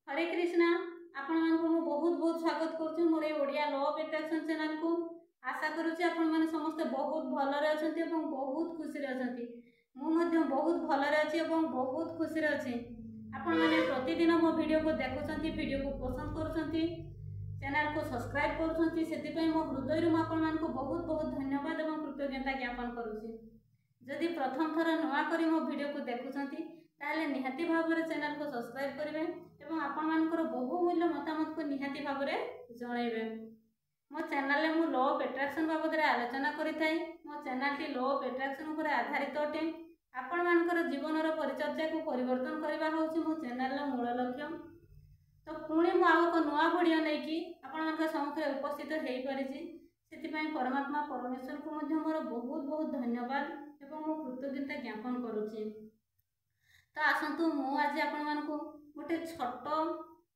हरे कृष्णा आपण मानक मु बहुत बहुत स्वागत करछु मोर ए Odia law of attraction channel को। आशा करूछि आपण माने समस्त बहुत भलरे अछंती एवं बहुत खुशी रे अछंती। मु मध्ये बहुत भलरे अछि एवं बहुत खुशी रे अछि। आपण माने प्रतिदिन मो वीडियो को देखुछंती, वीडियो को पसंद करूछंती, चैनल को सब्सक्राइब करूछंती, सेति पई मो हृदय रु आपण मानक बहुत बहुत धन्यवाद एवं कृतज्ञता ज्ञापन करूछि। जदि प्रथम थर नुआ करी मो वीडियो को देखुछंती ताले निहाती भाबरे चैनल को सब्सक्राइब करिवे एवं आपण मानकर बहुमूल्य मतामत को निहाती भाबरे जणाइबे। मो चैनल रे मु लॉ ऑफ अट्रैक्शन बाबद रे आलोचना करिथाई। मो channel T law of attraction ऊपर आधारित अटे। आपण मानकर जीवन रो परिचर्या को परिवर्तन करबा होउछि मो चैनल रो मूल लक्ष्य। तो पुणी मु आउ को नुआ वीडियो नै कि आपण मानकर सम्मुखरे उपस्थित हेई परिछि। सेति पई परमात्मा परमेश्वर को मध्ये मोर बहुत बहुत धन्यवाद एवं मो कृतज्ञता ज्ञापन करूछि। तो आसंतु मु आज आपण मानकु गोटे छोट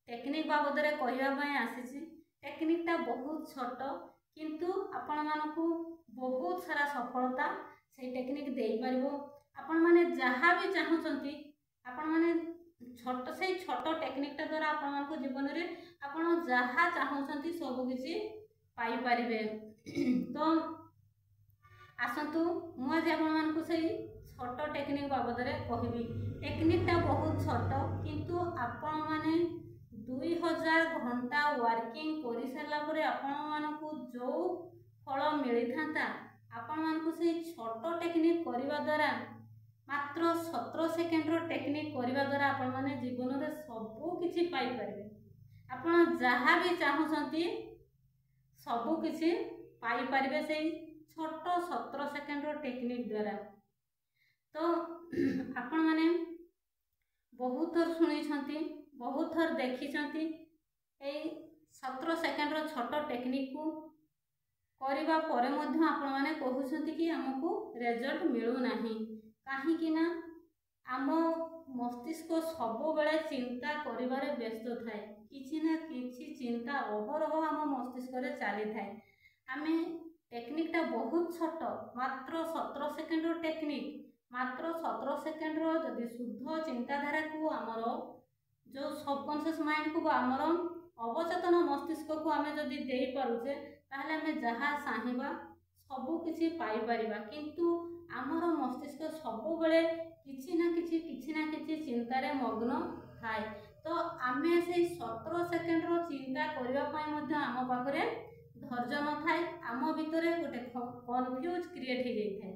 टेक्निक बाबद रे कहबा पई आसीछि। टेक्निक ता बहुत छोट किंतु आपण मानकु बहुत सारा सफलता से टेक्निक देई परबो। आपण माने जहाँ भी चाहुचंती आपण माने छोट से छोट टेक्निक ता द्वारा आपण मानकु जीवन रे आपण जहाँ चाहुचंती सब किछि पाई परिबे। तो आसंतु मु आज आपण मानकु से छोट टेक्निक बाबद रे कहबी। टेक्निक ता बहुत छोट किंतु आपण माने 2000 घंटा वर्किंग करि सरला परे आपण मानकु जो फल मिली थांता आपण मानकु से छोट टेक्निक करिवा द्वारा मात्र 17 सेकेंड रो टेक्निक करिवा द्वारा आपण माने जीवन रे सब किछि पाई परिबे। आपण जहाँ भी चाहुचंती सब किछि पाई परिबे सेही छोट 17 सेकेंड रो टेक्निक द्वारा। तो आपण माने बहुत थर सुनी बहुत थर देखी 17 सेकेंड रो छोट टेक्निक को करिबा परे मध्य आपण माने कहउछंती कि हमकु रिजल्ट मिलु नाही। काहे कि ना आम मस्तिष्क सब बेले चिंता करिबारे व्यस्त थाए। किछि ना किछि चिंता अहरह आम मस्तिष्क रे चली थाए। आमे टेक्निक ता बहुत छोट मात्र 17 सेकेंड रो टेक्निक मात्र 17 सेकेंड रो जदि शुद्ध चिंताधारा को आमर जो सबकॉन्शियस माइंड को आमर अवचेतन मस्तिष्क को आमे जदि देई पारुछे ताहले आमे जहाँ चाहबा सब किछि पाई परिबा। किंतु आमर मस्तिष्क सब बेले किछि ना किछि चिंता रे मग्न थाए। तो आमे से 17 सेकेंड रो चिंता करबा पई मध्ये आम पाखरे धैर्य न थाए। आम भितरे गोटे कन्फ्यूज क्रिएट हो जाए।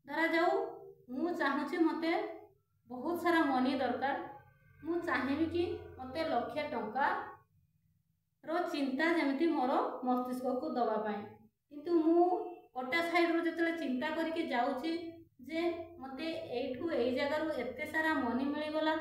धरा जाऊ मु चाहूँगी मते बहुत सारा मनी दरकार, मु चाहिए कि मते लक्ष टंका रो चिंता जमिति मोर मस्तिष्क को दबा पाए। किंतु मु गोटे साइड रो जतले चिंता करके जाउची जे मते एठू एई जगह रो एते सारा मनी मिली गला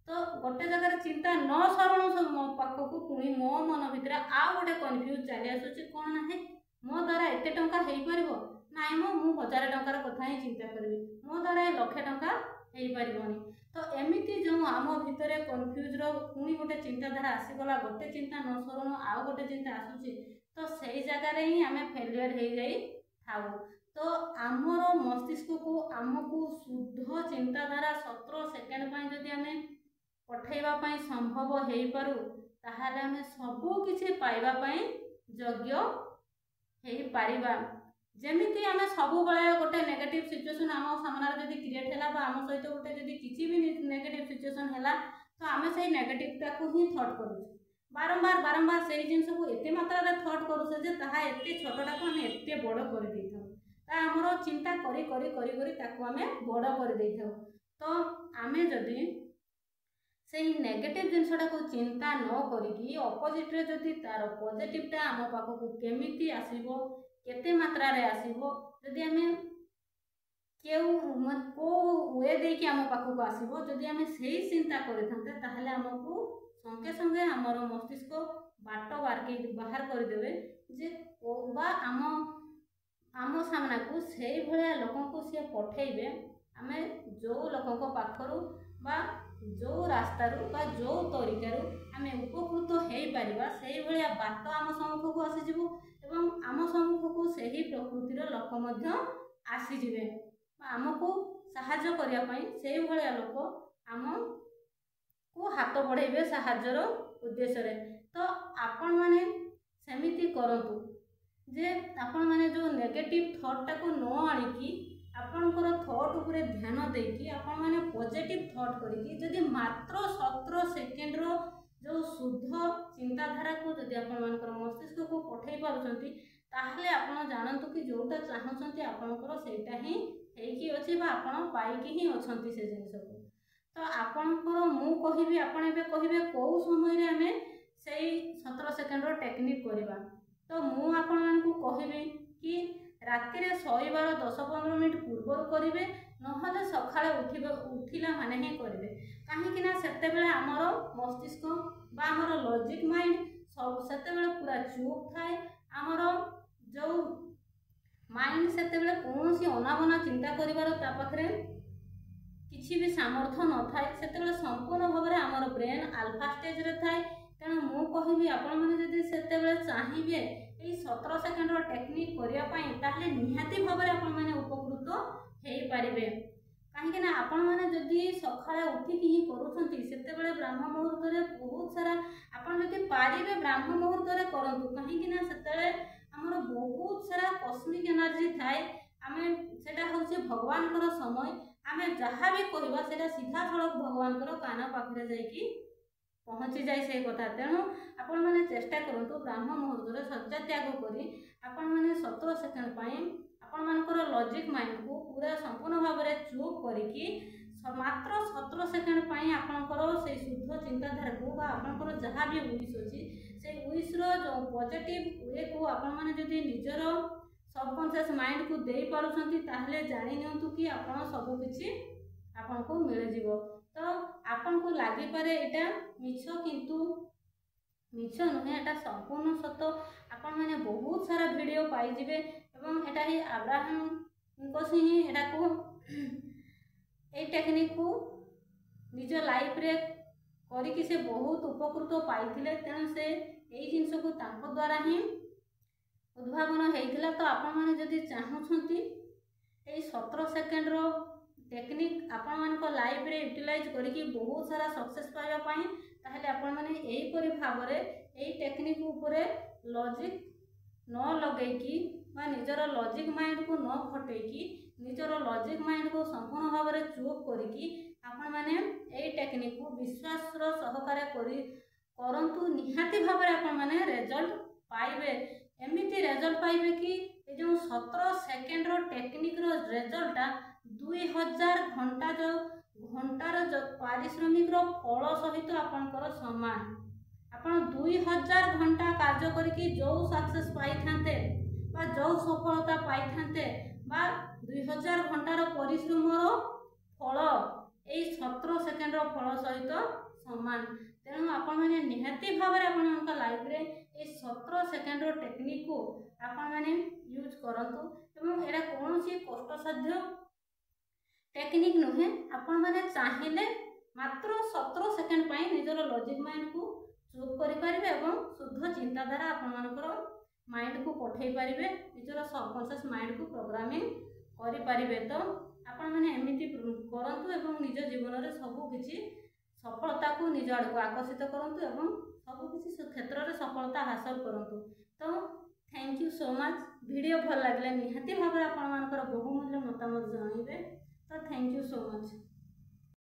तो गोटे जगह चिंता न सरण मो पाखकू पुणी मो मन भितर आ गोटे कन्फ्यूज चली आसुची कोन ना हे मो द्वारा एते टंका हेई परिबो नाइ मु 1000 टंकार कथा ही चिंता करबी मो द्वारा 1 लाख टंका हेई परिबोनी। तो एमिति जो आम भितर कन्फ्यूज रो पुणी गोटे चिंताधारा आसीगला गोटे चिंता न सरण आ गोटे चिंता आसुची तो सही जगह रे ही आमे फेलियर हे जाई थाउ। तो आमर मस्तिष्क को आमको शुद्ध चिंताधारा 17 सेकेंड पई जदि आमे पठेबा पई संभव हेई पारु ताहाले आमे सब किछि पाइबा पई योग्य हेई पारिबा। जेमिति आमे सब बेले गोटे नेगेटिव सिचुएशन आम सामने जदि क्रिएट हैला बा आम सहित गोटे जदि किछि भी नेगेटिव सिचुएशन हैला तो आमे सही नेगेटिव ता को ही थॉट करू बारंबार बारंबार सही जिंस को एते मात्रा रे थॉट करू जे ताहा एते छोटटा को आमे एते बड़ कर देथौ ता हमरो चिंता करी करी करी करी ताको आमे बड़ कर देथौ। तो आमे जदि सेही नेगेटिव जिनसटा को चिंता न करिकी ऑपोजिट रे जदि तार पॉजिटिव ता आम पाखकू केमिति आसीबो केते मात्रा रे आसीबो जदि आमे को वे दे कि आम पाखकू आसीबो जदि आमे सेही चिंता करिथांते ताहले हमकू संगे संगे हमर मस्तिष्क बाट बाहर कर देबे जे बा आम सामना को सेही भलिया लोकन को से पठेइबे आमे जो लोकन को पाखरु बा जो रास्ता रू बा जो तरीका रू आमे उपकृत हेई परिबा सेही भलिया बाट आम सम्मुख को आसी जिवो एवं आम सम्मुख को सेही प्रकृतिर लोक मध्य आसी जिवे आमको सहाय्य करिया पई सेही भलिया लोक आम को हाथ बढ़ेबे साहाଯ୍यर उद्देश्य। तो आपण माने सेमिति करंतु जे आपण माने जो नेगेटिव थॉट टाको न आनिकी आपणकर थॉट उपरे ध्यान देकी आपण माने पॉजिटिव थॉट करिकी जदि मात्र 17 सेकेंड रो जो शुद्ध चिंताधारा को जदि आपण मानकर मस्तिष्क को पठेई पारुछंती ताहले आपण जानंतु कि जोटा चाहछंती आपणकर सेटा ही हेकी अछि बा आपण पाइकी ही अछंती से जिनिस को। तो आपणकर मु कहिबी आपण एबे कहिबे को समय रे हमें सेई 17 सेकेंड रो टेक्निक करबा। तो मु आपण मानकु कहिबी कि राति रे सोइबार 10-15 मिनिट पूर्व करिवे नहले सखाळे उठिला माने ही करिवे काहे ना सेते बेले हमर मस्तिष्क बा हमर लॉजिक माइंड सब सेते बेले पूरा चुप थाए। हमर जो माइंड सेते बेले कोनोसी अनाबना चिंता करिवार ता पाखरे किछि भी सामर्थ्य न थाए सेते बेले संपूर्ण भाबरे हमर ब्रेन अल्फा स्टेज रे थाए। तेणु मु कहिबी आपण माने जदि सेते बेले चाहिबे एई 17 सेकेंड रो टेक्निक करिया पई ताहले निहाती भाबरे आपण माने उपकृत हेई पारिबे काहे ना आपण माने जदि सखाळे उठी कि ही करूछंती सेते बेले ब्रह्म मुहूर्त रे बहुत सारा आपण जदि पारिबे ब्रह्म मुहूर्त रे करंतु काहे ना सेते हमर बहुत सारा कॉस्मिक एनर्जी थाए। आमे सेटा होचे भगवान कर समय आमे जहा भी कहबा सेटा सीधा सड़क भगवान कर कान पाखरे जाई कि पहुँची जाए से कथा। तेणु आपण माने चेष्टा करंतु ब्रह्म मुहूर्त रे शଯ୍ୟା त्याग करी आपण माने 17 सेकेंड पई आपण मानकर लॉजिक माइंड को पूरा संपूर्ण भाव में चुप करिकी मात्र 17 सेकेंड पई आपनकर से शुद्ध चिंताधारा को बा आपनकर जहाँ भी विश अछि से विश रो जो पॉजिटिव वे को आपण माने जदि निजर सबकॉन्शियस माइंड को देई पारुछंती ताहले जानि नियंतु कि आपण सब किछि आपण को मिल जिवो। तो आपण को लागि पारे एटा मिछ किंतु मिछ नुहे एटा संपूर्ण सत्य। आपण माने बहुत सारा वीडियो पाई जिवे एवं एटा ही अब्राहम को से ही एटा को ए टेक्निक को निज लाइफ रे करी कि से बहुत उपकृत पाइथिले। तेणु से एई जिंस को तांको द्वारा ही उद्भावन हेइथिला। तो आपण माने जदि चाहुछंती एई 17 सेकेंड रो टेक्निक आपण मानक लाइफ रे यूटिलाइज करिकी बहुत सारा सक्सेस पाइबा पई ताहले आपण माने एई परि भाबरे एई टेक्निक ऊपरे लॉजिक न लगेकी बा निजर लॉजिक माइंड को न खटेकी निजर लॉजिक माइंड को संपूर्ण भाव में चुप करिकी आपण माने एई टेक्निक को विश्वास रो सहकार्य करंतु निहाती भाव में आपण माने रिजल्ट पाइबे। एमिति रिजल्ट पाइबे कि ए जो 17 सेकेंड रो टेक्निक रो रिजल्ट 2000 घंटा जो घंटार जो पारिश्रमिक रो फल सहित आपनकर समान। आपण 2000 घंटा कार्य करिकी जो सक्सेस पाई थांते बा जो सफलता पाई थांते बा 2000 घंटार परिश्रम रो फल एई 17 सेकेंड रो फल सहित समान। तेणु आपण माने निहाती भाव में आपण लाइफ रे ए 17 सेकेंड रो टेक्निक को आपण माने यूज करंतु एवं एरा कोनोसी कष्टसाध्य टेक्निक नुहे। आपण माने चाहिले मात्र 17 सेकेंड पई निजर लॉजिक माइंड को चुप करि परिबे एवं शुद्ध चिंताधारा आपण मानकर माइंड को पठेई परिबे निजर सबकॉन्शियस माइंड को प्रोग्रामिंग करि परिबे। तो आपण माने एमिति करंतु एवं निज जीवन रे सब किछि सफलता को निज आड़ को आकर्षित करंतु एवं सब किछि क्षेत्र रे सफलता हासिल करंतु। तो thank you so much. Video भल लागले निहाती भाव आपण मानकर बहुमूल्य मतामत जणाइबे। तो थैंक यू सो मच।